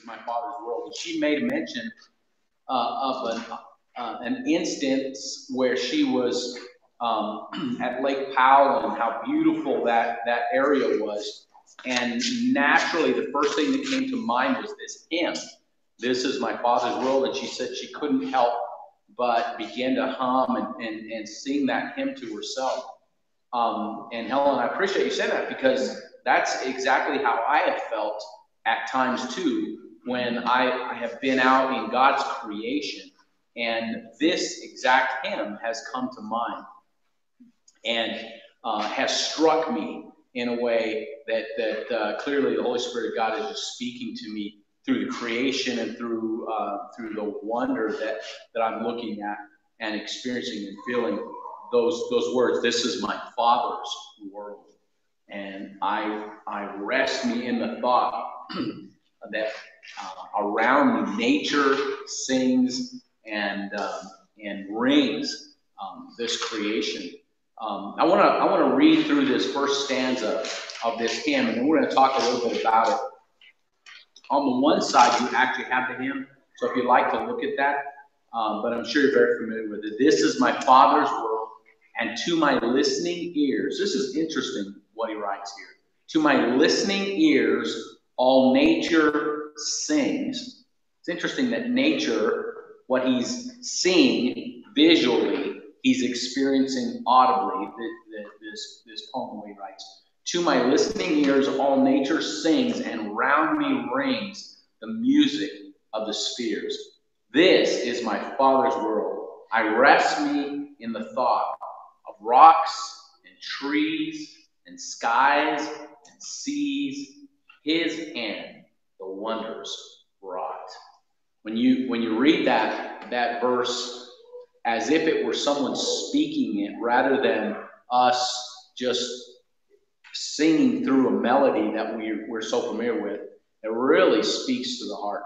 my Father's world. And she made a mention of an instance where she was at Lake Powell and how beautiful that area was. And naturally, the first thing that came to mind was this hymn, "This is my Father's world." And she said she couldn't help but begin to hum and sing that hymn to herself. And Helen, I appreciate you saying that, because that's exactly how I have felt at times too, when I have been out in God's creation, and this exact hymn has come to mind and has struck me in a way that clearly the Holy Spirit of God is just speaking to me through the creation and through the wonder that I'm looking at and experiencing and feeling those words. This is my Father's world. And I rest me in the thought that around me nature sings and rings this creation. I want to read through this first stanza of this hymn, and then we're going to talk a little bit about it. On the one side, you actually have the hymn, so if you'd like to look at that, but I'm sure you're very familiar with it. This is my Father's world, and to my listening ears, this is interesting what he writes here. To my listening ears, all nature sings. It's interesting that nature, what he's seeing visually, he's experiencing audibly. This poem he writes. To my listening ears, all nature sings, and round me rings the music of the spheres. This is my Father's world. I rest me in the thought of rocks and trees and skies and seas. His hand the wonders wrought. When you read that verse as if it were someone speaking it, rather than us just singing through a melody that we're so familiar with, it really speaks to the heart.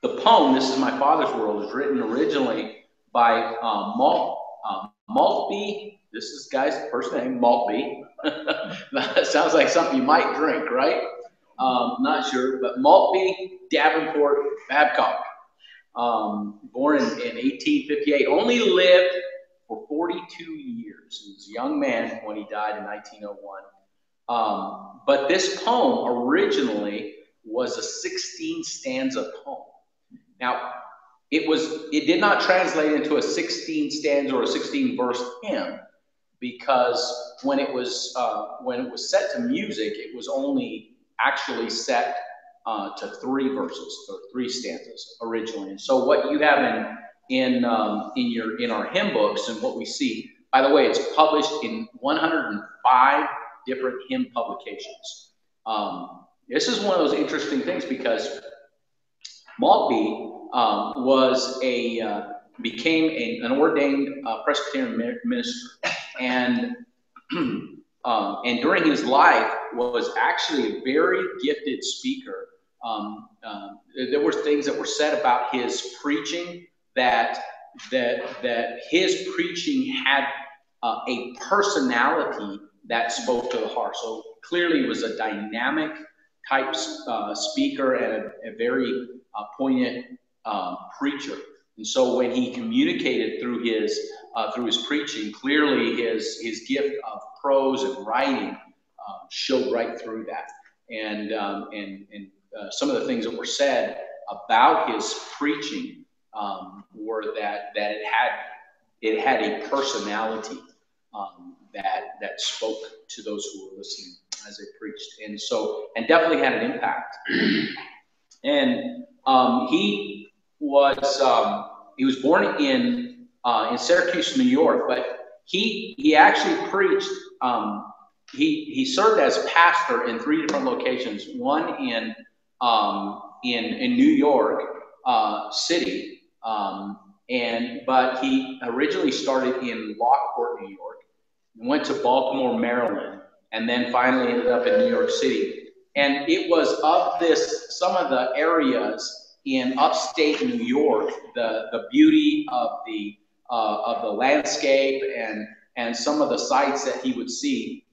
The poem, This is My Father's World, is written originally by Maltby. This is guy's first name, Maltby. That sounds like something you might drink, right? Not sure, but Maltby Davenport Babcock, born in 1858, only lived for 42 years. He was a young man when he died in 1901. But this poem originally was a 16-stanza poem. Now, it did not translate into a 16-stanza or a 16-verse hymn, because when it was set to music, it was only actually set to 3 verses or 3 stanzas originally. And so what you have in our hymn books and what we see, by the way, it's published in 105 different hymn publications. This is one of those interesting things, because Maltby became an ordained Presbyterian minister, and during his life was actually a very gifted speaker. There were things that were said about his preaching that his preaching had a personality that spoke to the heart. So clearly he was a dynamic type speaker and a very poignant preacher. And so when he communicated through his preaching, clearly his gift of prose and writing showed right through that. And some of the things that were said about his preaching were that it had a personality that spoke to those who were listening as they preached, and definitely had an impact. And he was born in Syracuse, New York, but he actually preached. He served as pastor in 3 different locations. One in New York City, but he originally started in Lockport, New York, went to Baltimore, Maryland, and then finally ended up in New York City. And it was of some of the areas in upstate New York, the beauty of the landscape and some of the sights that he would see.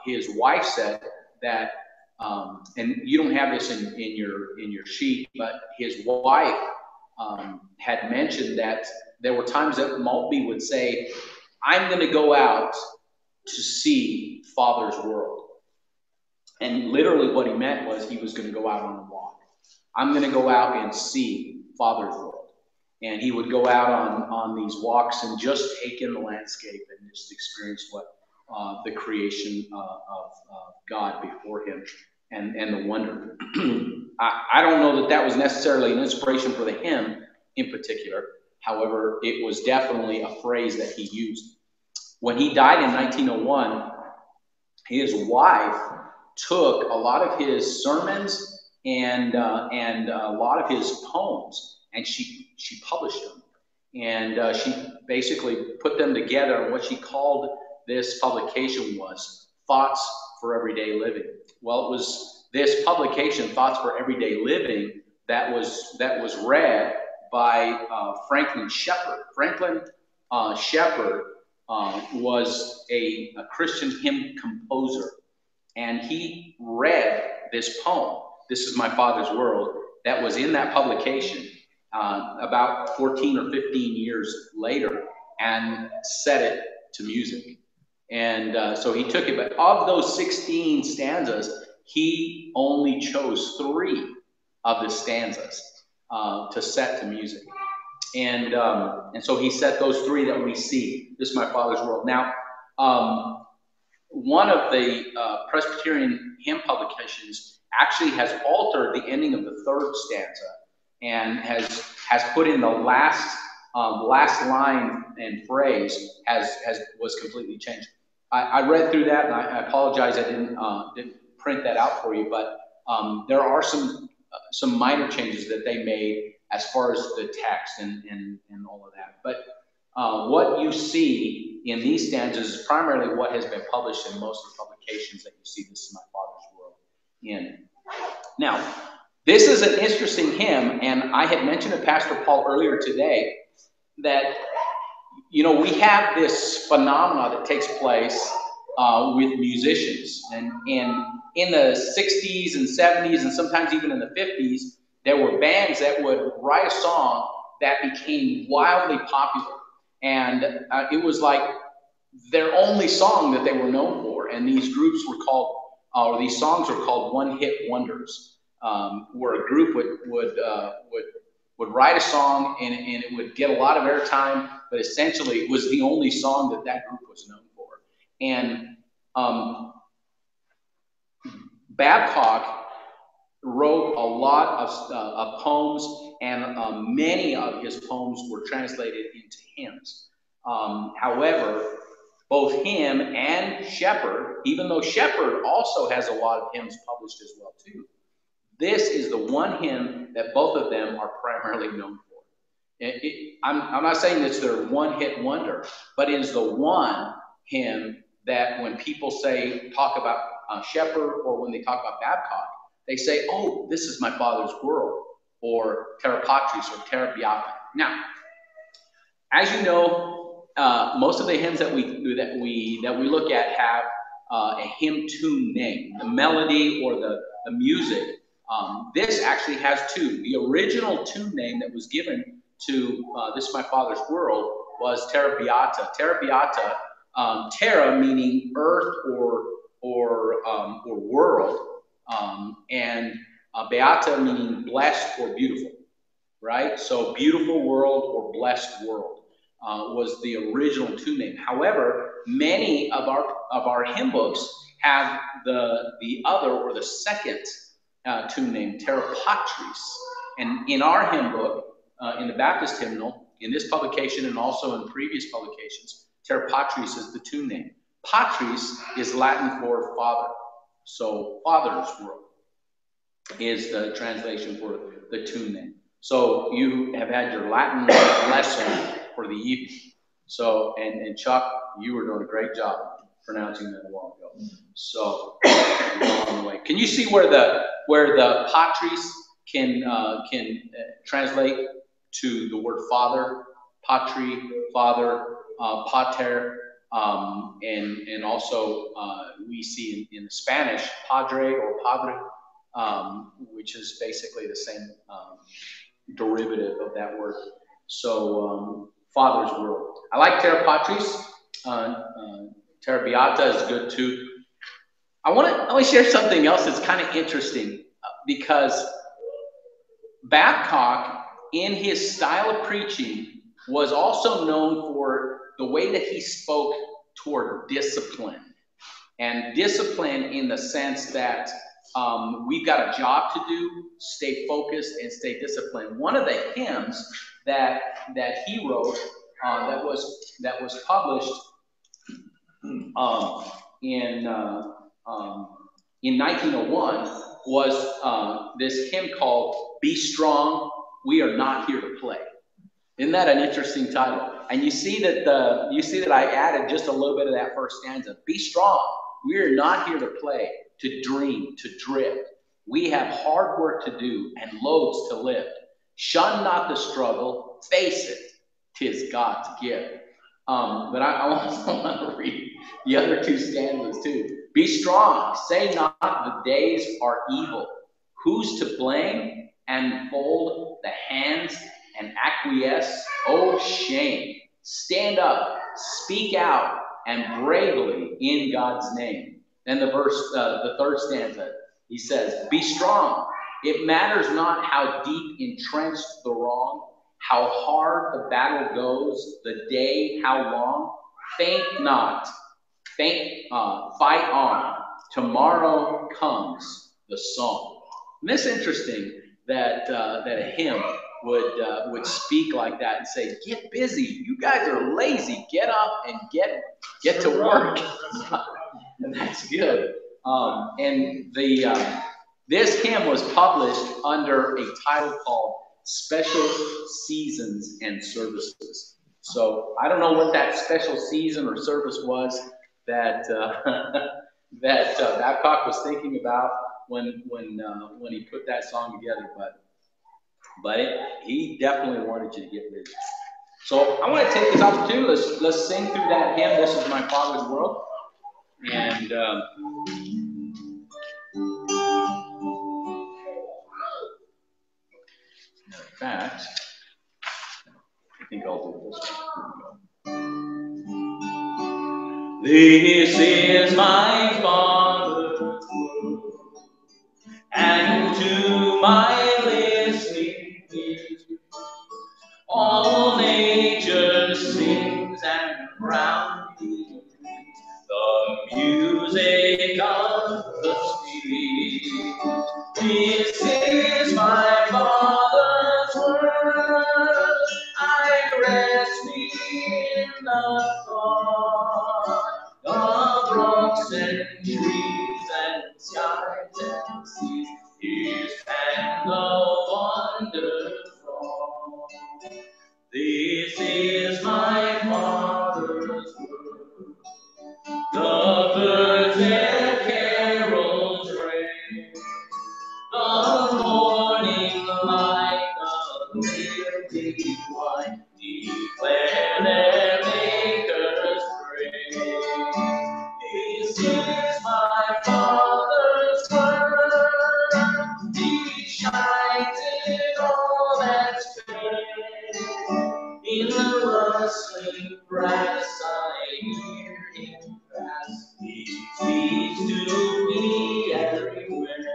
His wife said that and you don't have this in your sheet, but his wife had mentioned that there were times that Maltby would say, "I'm going to go out to see Father's world." And literally what he meant was he was going to go out on a walk. I'm going to go out and see Father's world. And he would go out on these walks and just take in the landscape and just experience what the creation of God before him and the wonder. I don't know that was necessarily an inspiration for the hymn in particular. However, it was definitely a phrase that he used. When he died in 1901, his wife took a lot of his sermons and a lot of his poems, and she published them. And she basically put them together, and what she called this publication was Thoughts for Everyday Living. Well, it was this publication, Thoughts for Everyday Living, that was read by Franklin Shepherd. Franklin Shepherd was a Christian hymn composer, and he read this poem, "This Is My Father's World," that was in that publication about 14 or 15 years later, and set it to music. And so he took it, but of those 16 stanzas, he only chose 3 of the stanzas to set to music. And so he set those 3 that we see. This is My Father's World. Now, one of the Presbyterian hymn publications actually has altered the ending of the 3rd stanza and has put in the last line and phrase was completely changed. I read through that, and I apologize I didn't print that out for you, but there are some minor changes that they made as far as the text and all of that. But what you see in these stanzas is primarily what has been published in most of the publications that you see This Is My Father's World in. Now, this is an interesting hymn, and I had mentioned to Pastor Paul earlier today that, we have this phenomena that takes place with musicians. And in the 60s and 70s, and sometimes even in the 50s, there were bands that would write a song that became wildly popular. And it was like their only song that they were known for. And these groups were called, or these songs were called one-hit wonders, where a group would write a song and it would get a lot of airtime, but essentially it was the only song that group was known for. And Babcock wrote a lot of poems, and many of his poems were translated into hymns. However, both him and Shepherd, even though Shepherd also has a lot of hymns published as well too, this is the one hymn that both of them are primarily known for. I'm not saying it's their one-hit wonder, but it is the one hymn that when people talk about Shepherd, or when they talk about Babcock, they say, "Oh, this is my Father's world," or Terra Patris, or Terra Beata. Now, as you know, most of the hymns that we look at have a hymn tune name, the melody or the music. This actually has 2. The original tune name that was given to This is My Father's World was Terra Beata. Terra Beata, terra meaning earth or world, and beata meaning blessed or beautiful, right? So beautiful world or blessed world was the original tune name. However, many of our hymn books have the other or the second tune name, Terra Patris. And in our hymn book, in the Baptist hymnal, in this publication and also in previous publications, Terra Patris is the tune name. Patris is Latin for father. So Father's World is the translation for the tune name. So you have had your Latin lesson for the evening. So, and Chuck, you were doing a great job pronouncing that a while ago. So, on the way. Can you see where the Patris can translate to the word father? Patri, father, pater. And also we see in Spanish, padre or padre, which is basically the same derivative of that word. So Father's world. I like Terra Patris. Terra Beata is good too. I want to share something else that's kind of interesting because Babcock, in his style of preaching, was also known for the way that he spoke toward discipline. And discipline in the sense that we've got a job to do, stay focused and stay disciplined. One of the hymns that he wrote that was published in 1901 was this hymn called "Be Strong, We Are Not Here to Play." Isn't that an interesting title? And you see that I added just a little bit of that first stanza. Be strong. We are not here to play, to dream, to drift. We have hard work to do and loads to lift. Shun not the struggle. Face it. 'Tis God's gift. But I also want to read the other two stanzas too. Be strong. Say not the days are evil. Who's to blame? And fold the hands and acquiesce. Oh, shame. Stand up, speak out, and bravely in God's name. Then the third stanza, he says, be strong. It matters not how deep entrenched the wrong, how hard the battle goes, the day, how long. Faint not, fight on. Tomorrow comes the song. And it's interesting that a hymn would speak like that and say, get busy. You guys are lazy. Get up and get to work. And that's good. And this hymn was published under a title called Special Seasons and Services. So I don't know what that special season or service was that Babcock was thinking about when he put that song together, but he definitely wanted you to get busy. So I want to take this opportunity. Let's sing through that hymn. This is my Father's world, and in fact, I think I'll do this one. This is my Father's world, and to my listening ears, all nature sings, and round me the music of the Spirit. This is my Father's word. I rest me in the thought of rocks and trees and skies and seas. His hand of wonderful. This is my Father's word. The birds their carols ring. The morning light of living light declare their Maker's praise. This is my Father's word. He shines in all that's fair. In the rustling grass I hear him pass. He speaks to me everywhere.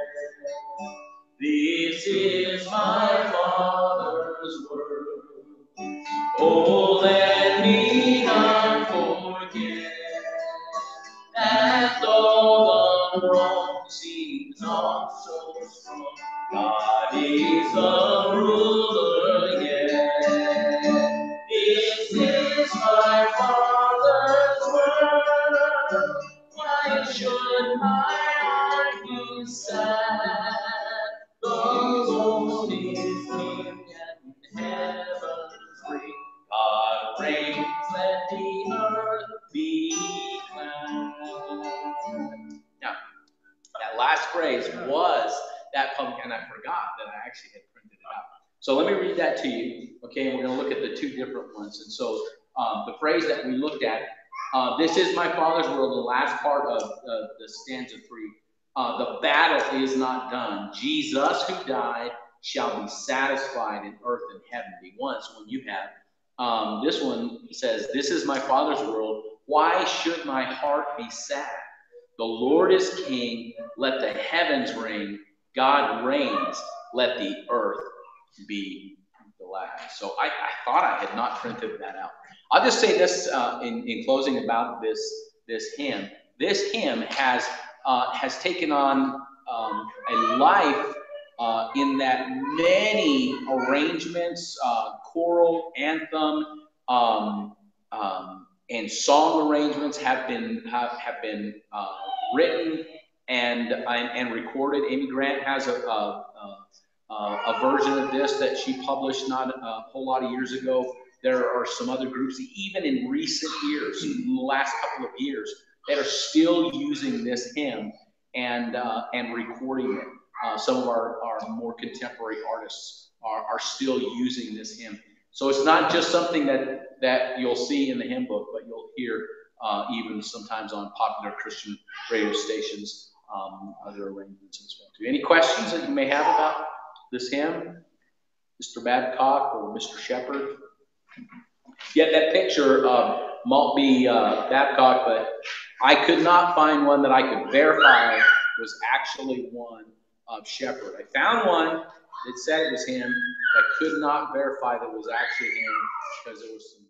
This is my Father's word. Oh, let me not forget that though the wrong seems not so strong, God is the ruler yet. This is my Father's word. Why should my heart be sad? The Lord is King and heaven free. God reigns, let the earth be glad. Now, that last phrase was that pumpkin, and I forgot that I actually had printed it out. So let me read that to you, okay? And we're going to look at the two different ones. And so the phrase that we looked at This is my Father's will, the last part of the stanza 3. The battle is not done. Jesus who died shall be satisfied in earth and heavenly once when you have. This one says, this is my Father's world. Why should my heart be sad? The Lord is king. Let the heavens ring. God reigns. Let the earth be glad. So I thought I had not printed that out. I'll just say this in closing about this hymn. This hymn has taken on a life in that many arrangements, choral, anthem, and song arrangements have been written and recorded. Amy Grant has a version of this that she published not a whole lot of years ago. There are some other groups, even in recent years, in the last couple of years, that are still using this hymn and recording it. Some of our more contemporary artists are still using this hymn. So it's not just something that you'll see in the hymn book, but you'll hear even sometimes on popular Christian radio stations, other arrangements as well. Any questions that you may have about this hymn, Mr. Babcock or Mr. Shepherd? Yeah, that picture might be Babcock, but I could not find one that I could verify was actually one of Shepherd. I found one that said it was him, but I could not verify that it was actually him because there was some